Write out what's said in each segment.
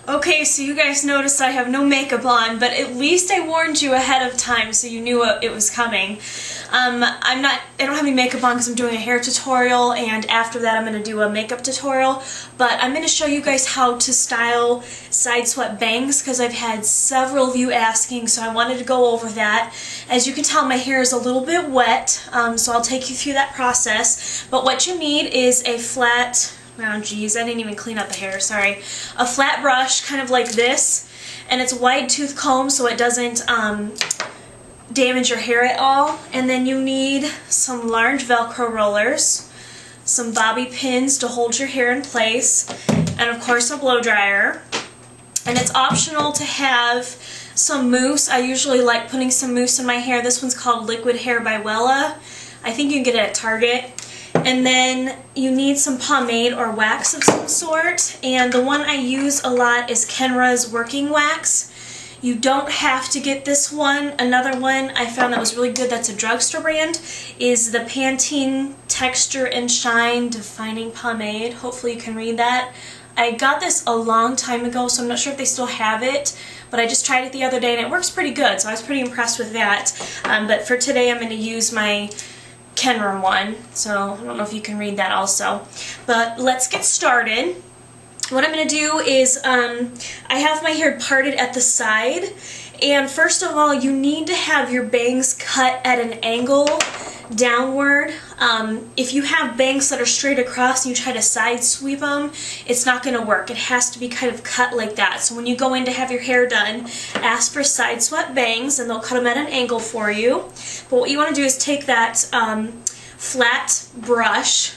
Okay, so you guys noticed I have no makeup on, but at least I warned you ahead of time so you knew it was coming. I don't have any makeup on because I'm doing a hair tutorial, and after that I'm going to do a makeup tutorial, but I'm going to show you guys how to style Sideswept bangs because I've had several of you asking, so I wanted to go over that. As you can tell, my hair is a little bit wet, so I'll take you through that process, but what you need is a flat... Oh geez, I didn't even clean up the hair, sorry. A flat brush, kind of like this, and it's a wide tooth comb so it doesn't damage your hair at all. And then you need some large Velcro rollers, some bobby pins to hold your hair in place, and of course a blow dryer. And it's optional to have some mousse. I usually like putting some mousse in my hair. This one's called Liquid Hair by Wella. I think you can get it at Target. And then you need some pomade or wax of some sort, and the one I use a lot is Kenra's Working Wax. You don't have to get this one. Another one I found that was really good, that's a drugstore brand, is the Pantene Texture and Shine Defining Pomade. Hopefully you can read that. I got this a long time ago, so I'm not sure if they still have it, but I just tried it the other day and it works pretty good, so I was pretty impressed with that. But for today I'm going to use my Kenra one, so I don't know if you can read that also. But let's get started. What I'm going to do is, I have my hair parted at the side, and first of all you need to have your bangs cut at an angle downward. If you have bangs that are straight across and you try to side sweep them, it's not going to work. It has to be kind of cut like that. So when you go in to have your hair done, ask for Sideswept bangs and they'll cut them at an angle for you. But what you want to do is take that flat brush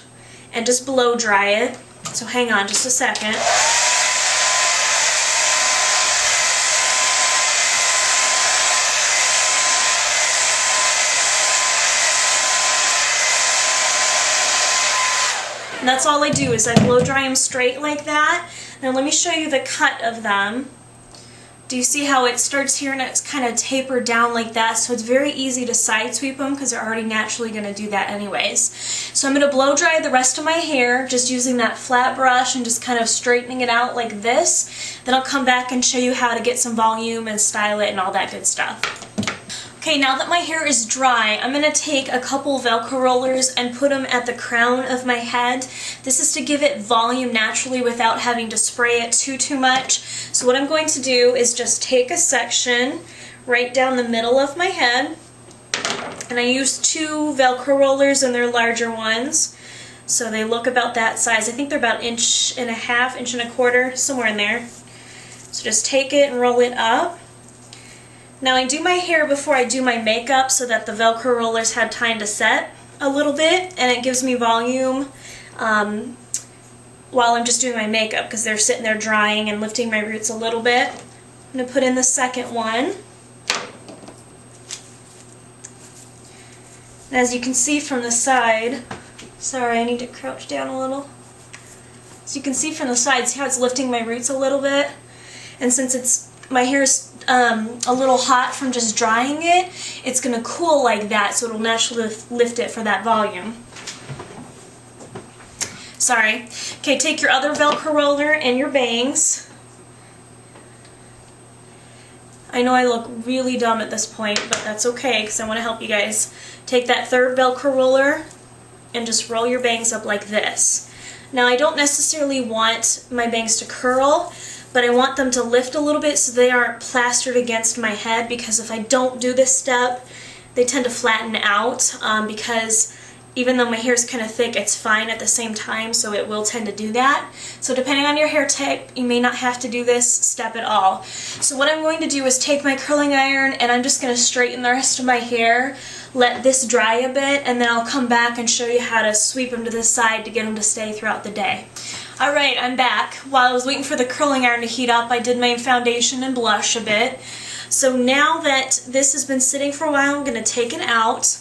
and just blow dry it. So hang on just a second. And that's all I do, is I blow dry them straight like that. Now let me show you the cut of them. Do you see how it starts here and it's kind of tapered down like that? So it's very easy to side sweep them because they're already naturally going to do that anyways. So I'm going to blow dry the rest of my hair just using that flat brush and just kind of straightening it out like this. Then I'll come back and show you how to get some volume and style it and all that good stuff. Okay, now that my hair is dry, I'm going to take a couple Velcro rollers and put them at the crown of my head. This is to give it volume naturally without having to spray it too much. So what I'm going to do is just take a section right down the middle of my head, and I use 2 Velcro rollers, and they're larger ones. So they look about that size. I think they're about 1.5 inches, 1.25 inches, somewhere in there. So just take it and roll it up. Now I do my hair before I do my makeup so that the Velcro rollers have time to set a little bit, and it gives me volume while I'm just doing my makeup because they're sitting there drying and lifting my roots a little bit. I'm going to put in the second one. And as you can see from the side, sorry I need to crouch down a little. So you can see from the side, see how it's lifting my roots a little bit? And since my hair's a little hot from just drying it, it's going to cool like that, so it'll naturally lift it for that volume. Sorry. Okay, take your other Velcro roller and your bangs. I know I look really dumb at this point, but that's okay because I want to help you guys. Take that third Velcro roller and just roll your bangs up like this. Now I don't necessarily want my bangs to curl, but I want them to lift a little bit so they aren't plastered against my head, because if I don't do this step, they tend to flatten out because even though my hair is kind of thick, it's fine at the same time, so it will tend to do that. So depending on your hair type, you may not have to do this step at all. So what I'm going to do is take my curling iron and I'm just going to straighten the rest of my hair, let this dry a bit, and then I'll come back and show you how to sweep them to the side to get them to stay throughout the day. Alright, I'm back. While I was waiting for the curling iron to heat up, I did my foundation and blush a bit. So now that this has been sitting for a while, I'm going to take it out.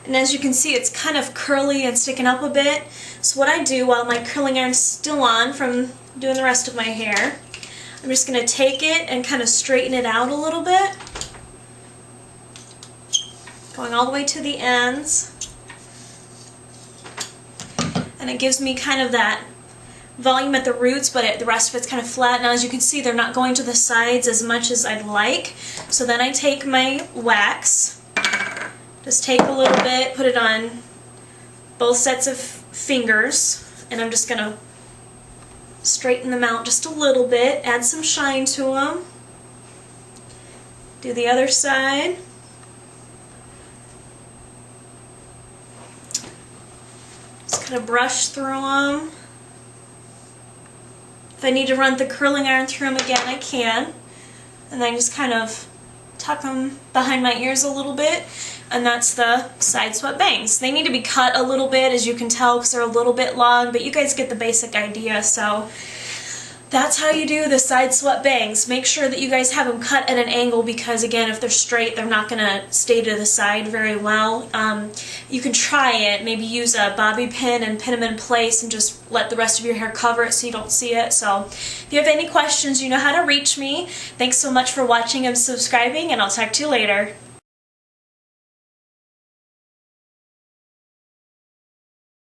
And as you can see, it's kind of curly and sticking up a bit. So what I do while my curling iron's still on from doing the rest of my hair, I'm just going to take it and kind of straighten it out a little bit. Going all the way to the ends. And it gives me kind of that volume at the roots, but the rest of it's kind of flat. Now as you can see, they're not going to the sides as much as I'd like. So then I take my wax, just take a little bit, put it on both sets of fingers, and I'm just going to straighten them out just a little bit, add some shine to them. Do the other side. Just kind of brush through them. If I need to run the curling iron through them again, I can. And then just kind of tuck them behind my ears a little bit. And that's the Sideswept bangs. They need to be cut a little bit, as you can tell, because they're a little bit long, but you guys get the basic idea. So that's how you do the Sideswept bangs. Make sure that you guys have them cut at an angle, because again, if they're straight, they're not going to stay to the side very well. You can try it, maybe use a bobby pin and pin them in place and just let the rest of your hair cover it so you don't see it. So if you have any questions, you know how to reach me. Thanks so much for watching and subscribing, and I'll talk to you later.